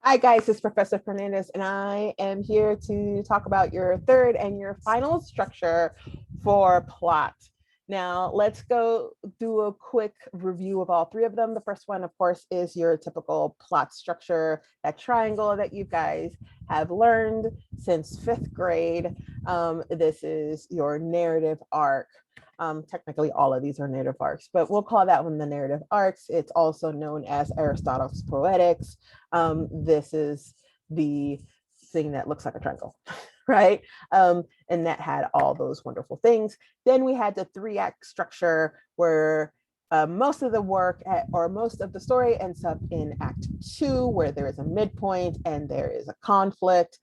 Hi guys, it's Professor Fernandez and I am here to talk about your third and your final structure for plot. Now let's go do a quick review of all three of them. The first one, of course, is your typical plot structure, that triangle that you guys have learned since fifth grade. This is your narrative arc. Technically, all of these are narrative arcs, but we'll call that one the narrative arcs. It's also known as Aristotle's Poetics. This is the thing that looks like a triangle, right? And that had all those wonderful things. Then we had the 3-act structure where most of the work or most of the story ends up in Act 2, where there is a midpoint and there is a conflict.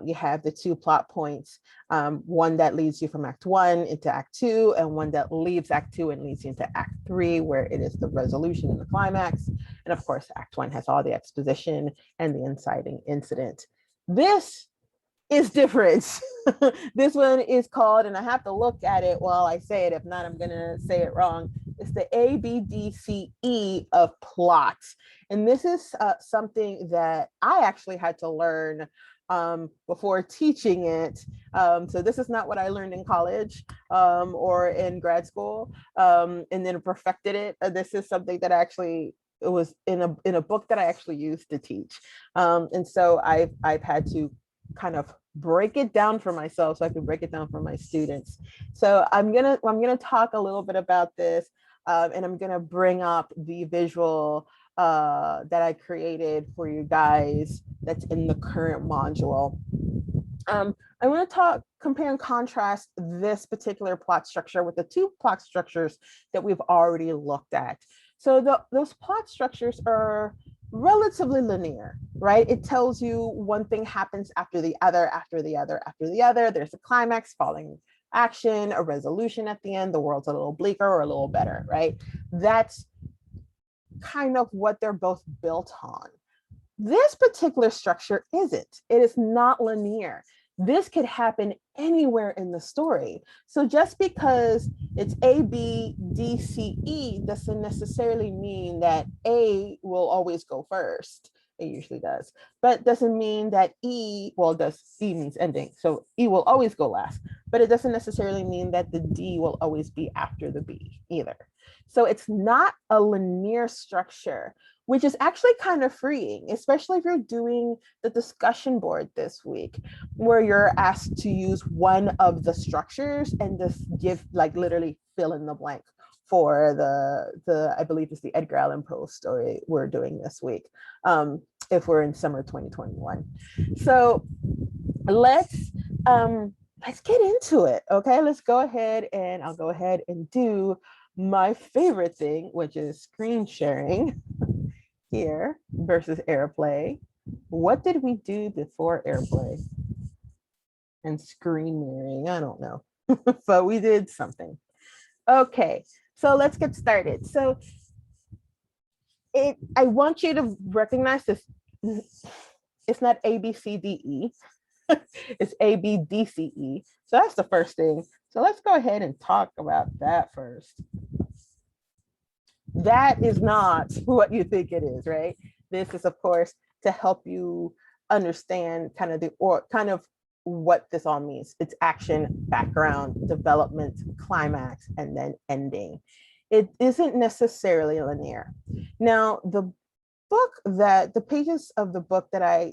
You have the 2 plot points, one that leads you from Act 1 into Act 2, and one that leaves Act 2 and leads you into Act 3, where it is the resolution and the climax. And of course, Act 1 has all the exposition and the inciting incident. This is different. This one is called, and I have to look at it while I say it, if not, I'm gonna say it wrong. It's the ABDCE of plot. And this is something that I actually had to learn before teaching it. So this is not what I learned in college or in grad school and then perfected it. This is something that actually it was in a book that I actually used to teach. And so I've had to kind of break it down for myself so I can break it down for my students. So I'm gonna talk a little bit about this, and I'm gonna bring up the visual that I created for you guys that's in the current module. I want to compare and contrast this particular plot structure with the 2 plot structures that we've already looked at. So those plot structures are relatively linear, right? It tells you one thing happens after the other, after the other, after the other. There's a climax, following action, a resolution at the end. The world's a little bleaker or a little better, right? That's kind of what they're both built on. This particular structure isn't. It is not linear. This could happen anywhere in the story. So just because it's A, B, D, C, E doesn't necessarily mean that A will always go first. It usually does, but doesn't mean that E, well, does E means ending. So E will always go last, but it doesn't necessarily mean that the D will always be after the B either. So it's not a linear structure, which is actually kind of freeing, especially if you're doing the discussion board this week, where you're asked to use one of the structures and just give, like, literally fill in the blank for the I believe it's the Edgar Allan Poe story we're doing this week, if we're in summer 2021. So let's get into it. Okay, let's go ahead, and I'll go ahead and do my favorite thing, which is screen sharing here versus AirPlay. What did we do before AirPlay and screen mirroring? I don't know, but we did something. Okay, so let's get started. So I want you to recognize this. It's not ABCDE. It's ABDCE. So that's the first thing. So let's go ahead and talk about that first. That is not what you think it is, right? This is, of course, to help you understand kind of what this all means. It's action, background, development, climax, and then ending. It isn't necessarily linear. Now, the pages of the book that I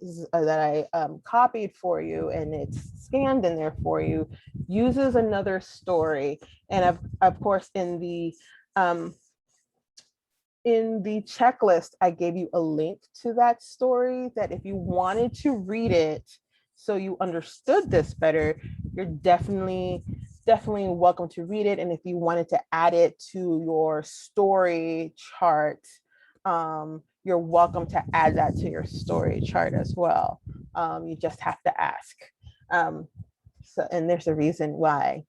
copied for you and it's scanned in there for you uses another story, and of course in the checklist, I gave you a link to that story that if you wanted to read it so you understood this better, you're definitely welcome to read it. And if you wanted to add it to your story chart, you're welcome to add that to your story chart as well. You just have to ask. So, and there's a reason why.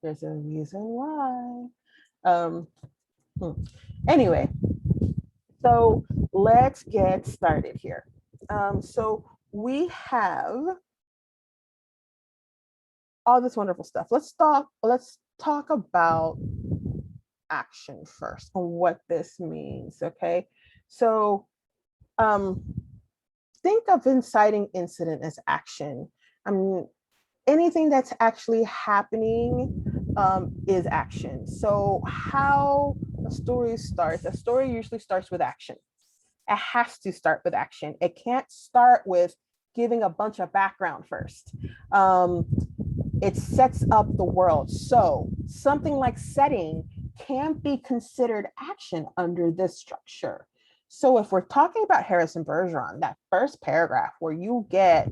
There's a reason why. Anyway, so let's get started here. So we have all this wonderful stuff. Let's talk about action first and what this means. Okay, so think of inciting incident as action. Anything that's actually happening is action. So how a story usually starts with action. It has to start with action. It can't start with giving a bunch of background first. It sets up the world. So something like setting can be considered action under this structure. So if we're talking about Harrison Bergeron, that first paragraph where you get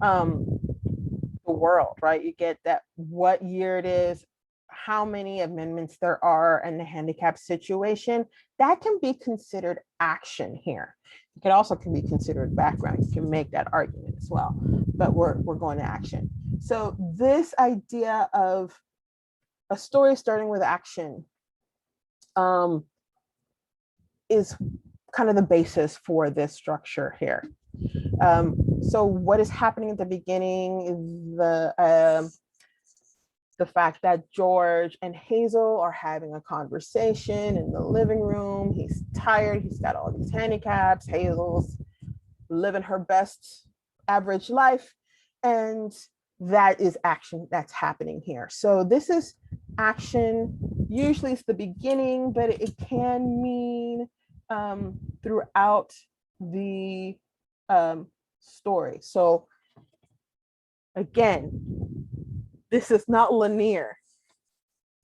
the world, right? You get that what year it is, how many amendments there are, and the handicap situation, that can be considered action here. It can also be considered background. You can make that argument as well, but we're going to action. So this idea of a story starting with action is kind of the basis for this structure here. So what is happening at the beginning is the fact that George and Hazel are having a conversation in the living room. He's tired. He's got all these handicaps. Hazel's living her best average life. And that is action that's happening here. So this is action. Usually it's the beginning, but it can mean throughout the story. So again, this is not linear.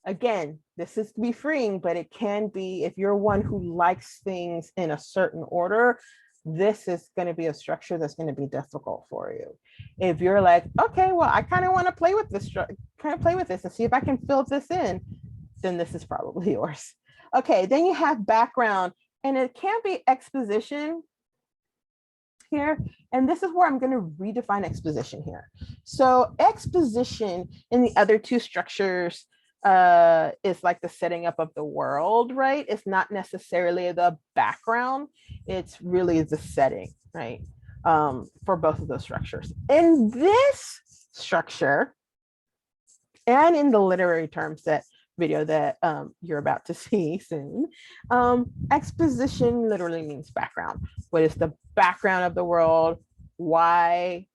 Again, this is to be freeing, but it can be, if you're one who likes things in a certain order, this is going to be a structure that's going to be difficult for you. If you're like, okay, well, I kind of want to play with this, and see if I can fill this in, then this is probably yours. Okay, then you have background, and it can be exposition here. And this is where I'm going to redefine exposition here. So exposition in the other two structures is like the setting up of the world, right? It's not necessarily the background. It's really the setting, right? For both of those structures. In this structure, and in the literary terms that video that you're about to see soon, exposition literally means background. What is the background of the world? Why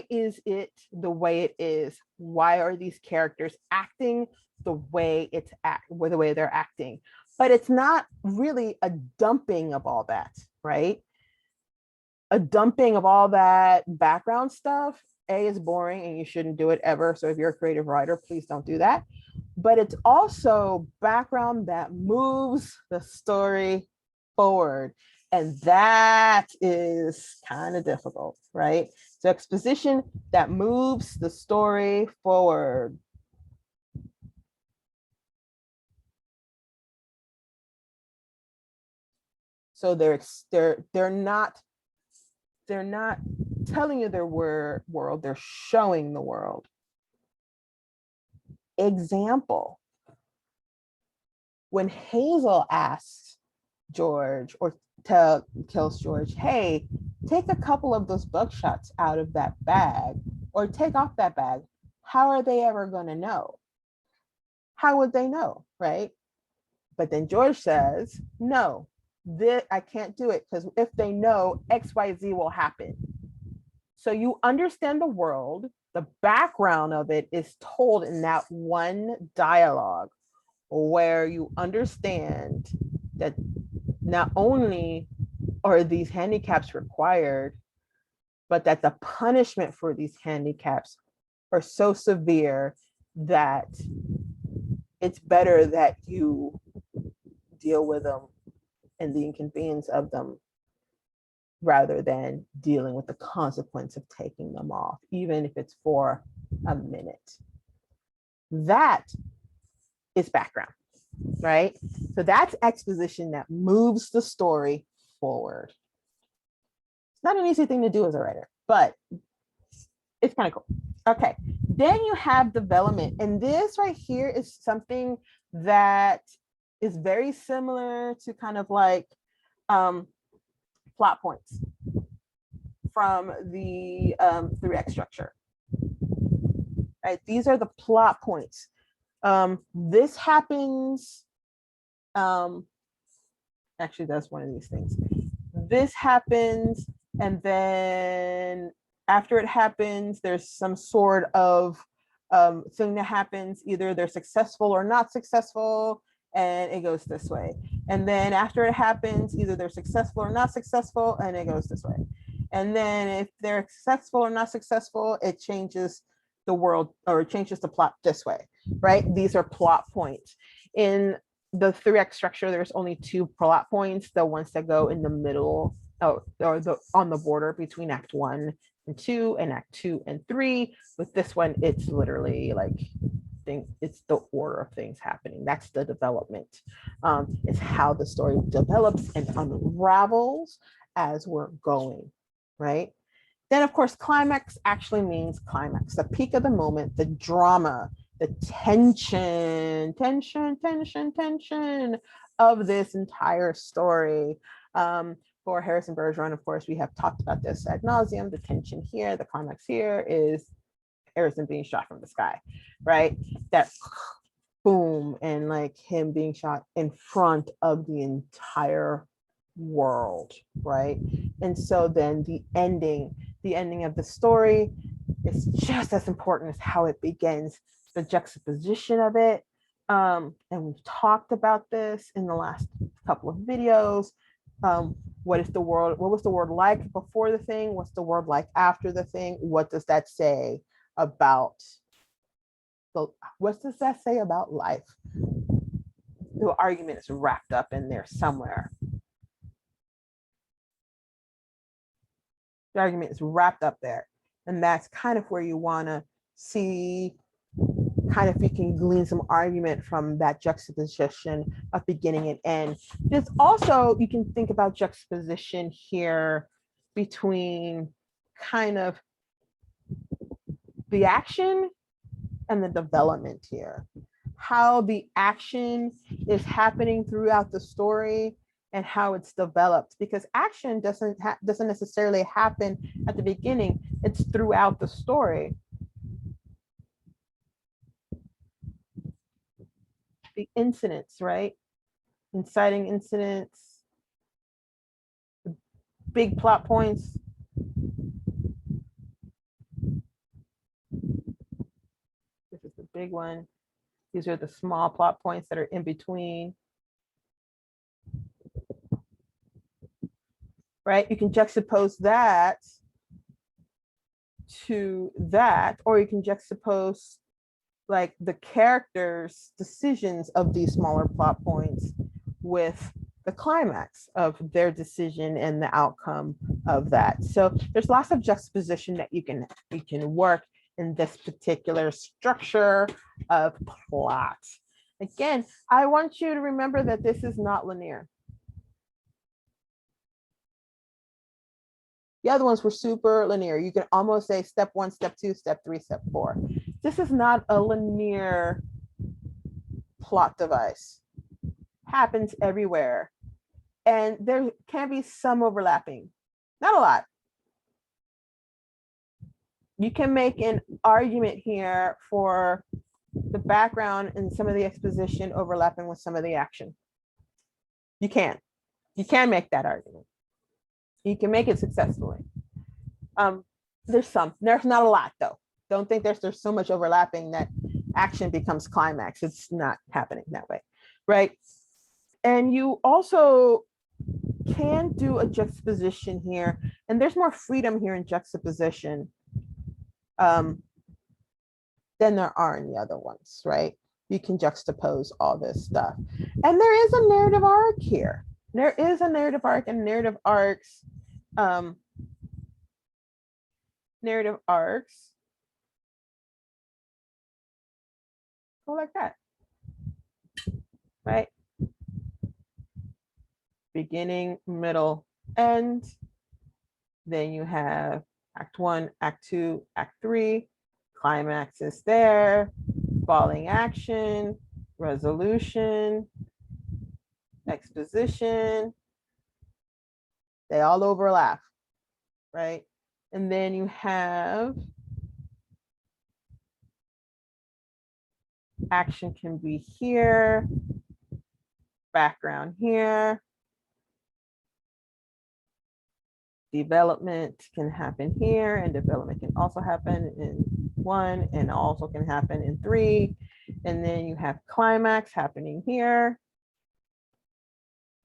is it the way it is? Why are these characters acting the way the way they're acting? But it's not really a dumping of all that, right? A dumping of all that background stuff, is boring and you shouldn't do it ever. So if you're a creative writer, please don't do that. But it's also background that moves the story forward. And that is kind of difficult, right? So exposition that moves the story forward. So they're not telling you their world, they're showing the world. Example, when Hazel asks George, or tells George, hey, take a couple of those buckshots out of that bag, or take off that bag, how are they ever going to know? How would they know, right? But then George says, no, I can't do it, because if they know, XYZ will happen. So you understand the world, the background of it is told in that one dialogue, where you understand that not only are these handicaps required, but that the punishment for these handicaps are so severe that it's better that you deal with them and the inconvenience of them, rather than dealing with the consequence of taking them off, even if it's for a minute. That is background, right? So that's exposition that moves the story forward. It's not an easy thing to do as a writer, but it's kind of cool. Okay, then you have development. And this right here is something that is very similar to kind of like plot points from the 3X structure. Right, these are the plot points. This happens, actually that's one of these things. This happens, And then after it happens, there's some sort of thing that happens. Either they're successful or not successful, and it goes this way. And then after it happens, either they're successful or not successful, and it goes this way. And then if they're successful or not successful, it changes the world, or it changes the plot this way, right? These are plot points. In the 3-act structure, there's only 2 plot points, the ones that go in the middle, or on the border between Act 1 and 2 and Act 2 and 3. With this one, it's literally like it's the order of things happening. That's the development. It's how the story develops and unravels as we're going, right? Then, of course, climax actually means climax, the peak of the moment, the drama, the tension of this entire story. For Harrison Bergeron, of course, we have talked about this ad nauseum. The tension here, the climax here is Harrison being shot from the sky, right? That boom, and like him being shot in front of the entire world, right? And so then the ending of the story is just as important as how it begins, the juxtaposition of it. And we've talked about this in the last couple of videos. What was the world like before the thing? What's the world like after the thing? What does that say about what does that say about life? The argument is wrapped up in there somewhere. The argument is wrapped up there. And that's kind of where you want to see, kind of, you can glean some argument from that juxtaposition of beginning and end. There's also, you can think about juxtaposition here between kind of the action and the development here. How the action is happening throughout the story and how it's developed, because action doesn't necessarily happen at the beginning, it's throughout the story. The incidents, right? Inciting incidents, big plot points. This is the big one. These are the small plot points that are in between. Right? You can juxtapose that to that, or you can juxtapose like the characters' decisions of these smaller plot points with the climax of their decision and the outcome of that. So there's lots of juxtaposition that you can work in this particular structure of plot. Again, I want you to remember that this is not linear. The other ones were super linear. You can almost say step 1, step 2, step 3, step 4. This is not a linear plot device. Happens everywhere. And there can be some overlapping, not a lot. You can make an argument here for the background and some of the exposition overlapping with some of the action. You can make that argument. You can make it successfully. There's not a lot though. Don't think there's so much overlapping that action becomes climax. It's not happening that way, right? And you also can do a juxtaposition here, and there's more freedom here in juxtaposition than there are in the other ones, right? You can juxtapose all this stuff. And there is a narrative arc here. There is a narrative arc, and narrative arcs go like that, right? Beginning, middle, end. Then you have Act 1, Act 2, Act 3. Climax is there. Falling action, resolution, exposition. They all overlap, right? And then you have action can be here, background here, development can happen here, and development can also happen in 1 and also can happen in 3. And then you have climax happening here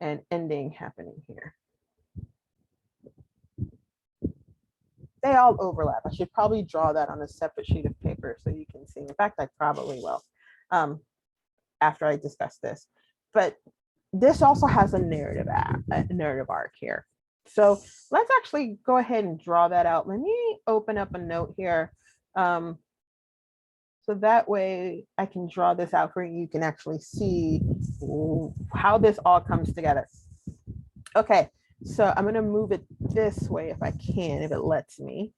and ending happening here. They all overlap. I should probably draw that on a separate sheet of paper so you can see. In fact, I probably will after I discuss this. But this also has a narrative arc here. So let's actually go ahead and draw that out. Let me open up a note here. So that way I can draw this out for you. You can actually see how this all comes together. Okay, so I'm gonna move it this way if I can, if it lets me.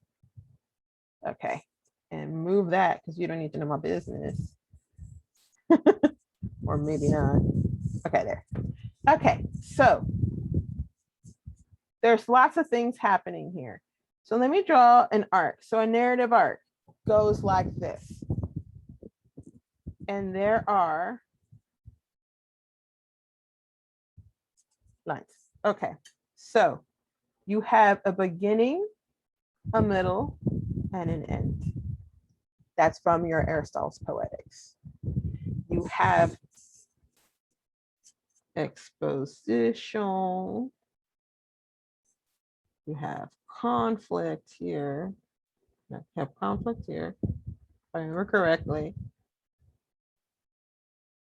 Okay, and move that because you don't need to know my business. Or maybe not. Okay, there. Okay, so there's lots of things happening here. So let me draw an arc. So a narrative arc goes like this. And there are lines. Okay, so you have a beginning, a middle, and an end. That's from your Aristotle's Poetics. You have exposition. You have conflict here. You have conflict here, if I remember correctly.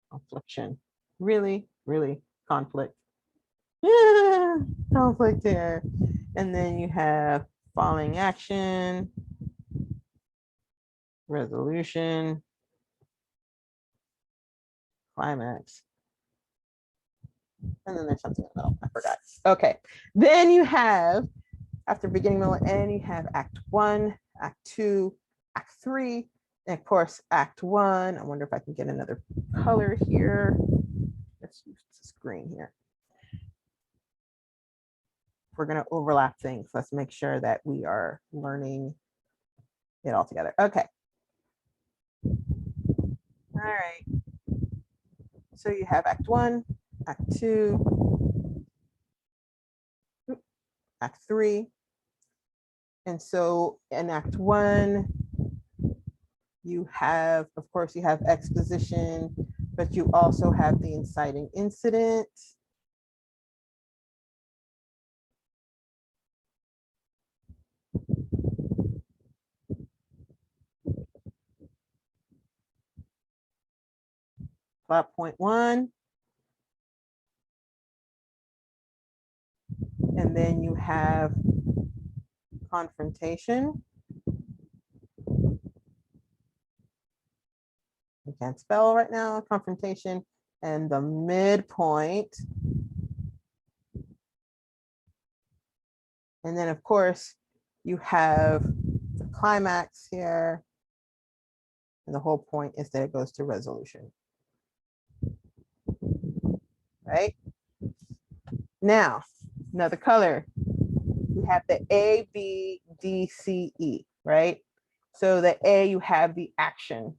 Confliction. Really, really conflict. Yeah, conflict here. And then you have following action, resolution, climax. And then there's something in the middle. I forgot. Okay. Then you have, after beginning, middle, and end, you have Act 1, Act 2, Act 3, and of course, Act 1. I wonder if I can get another color here. Let's use this green here. We're going to overlap things. Let's make sure that we are learning it all together. Okay. All right. So you have Act 1, Act 2, Act 3. And so in Act 1, you have, of course, you have exposition, but you also have the inciting incident. Plot point 1. And then you have confrontation. I can't spell right now, confrontation, and the midpoint. And then of course, you have the climax here. And the whole point is that it goes to resolution. Right? Now, another color. You have the ABDCE, right? So the A, you have the action.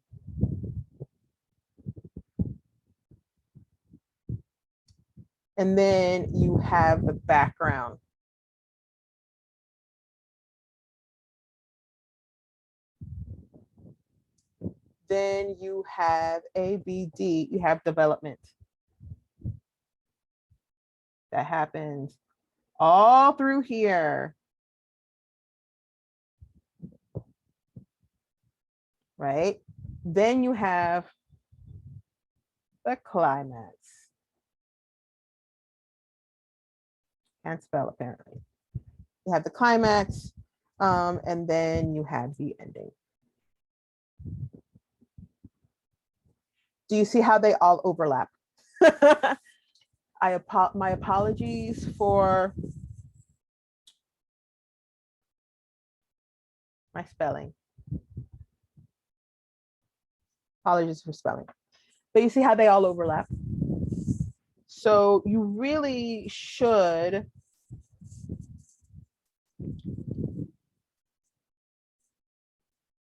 And then you have the background. Then you have ABD, you have development. That happens all through here. Right? Then you have the climax. Can't spell apparently. You have the climax, and then you have the ending. Do you see how they all overlap? My apologies for my spelling. Apologies for spelling. But you see how they all overlap? So you really should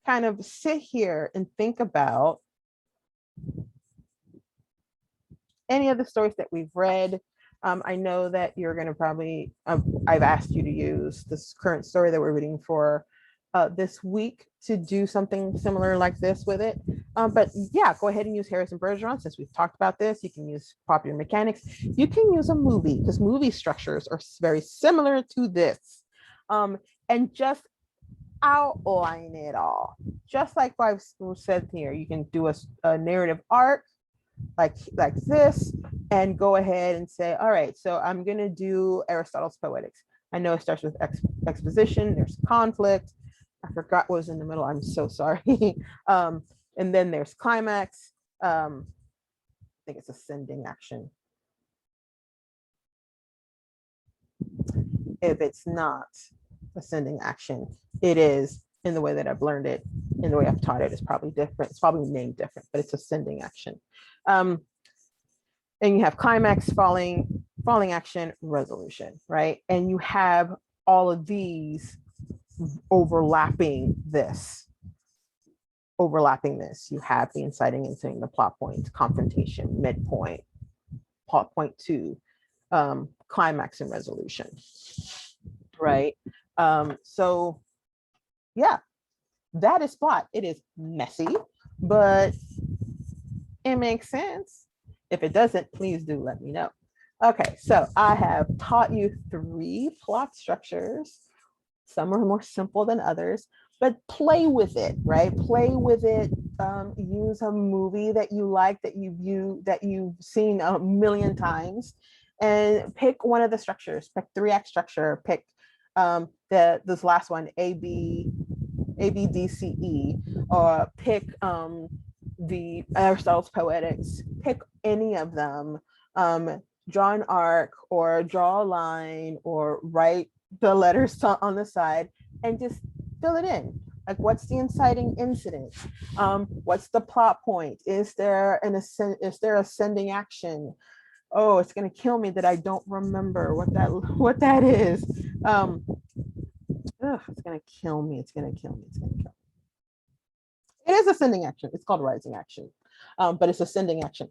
kind of sit here and think about any of the stories that we've read. I know that you're going to probably, I've asked you to use this current story that we're reading for this week to do something similar like this with it. But yeah, go ahead and use Harrison Bergeron. Since we've talked about this, you can use Popular Mechanics. You can use a movie because movie structures are very similar to this. And just outline it all. Just like I've said here, you can do a narrative arc like this and go ahead and say, all right, so I'm going to do Aristotle's Poetics. I know it starts with exposition, there's conflict. I forgot what was in the middle. I'm so sorry. And then there's climax. I think it's ascending action. If it's not ascending action, it is, in the way that I've learned it, in the way I've taught it, it's probably different. It's probably named different, but it's ascending action. And you have climax, falling action, resolution, right? And you have all of these overlapping this. You have the inciting incident, the plot point, confrontation, midpoint, plot point two, climax and resolution, right? So yeah, that is plot. It is messy, but it makes sense. If it doesn't, please do let me know. Okay, so I have taught you 3 plot structures. Some are more simple than others, but play with it, right? Play with it. Use a movie that you like, that you've seen a million times, and pick one of the structures. Pick 3-act structure. Pick this last one, ABDCE, or pick the Aristotle's Poetics. Pick any of them. Draw an arc or draw a line or write the letters on the side and just fill it in. Like, what's the inciting incident? What's the plot point? Is there ascending action? Oh, it's gonna kill me that I don't remember what that is. It's gonna kill me. It's gonna kill me. It is ascending action. It's called rising action, but it's ascending action.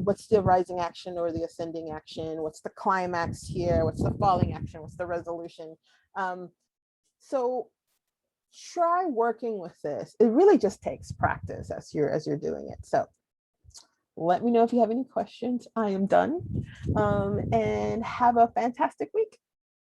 What's the rising action or the ascending action? What's the climax here? What's the falling action? What's the resolution? So try working with this. It really just takes practice as you're doing it. So let me know if you have any questions. I am done. And have a fantastic week.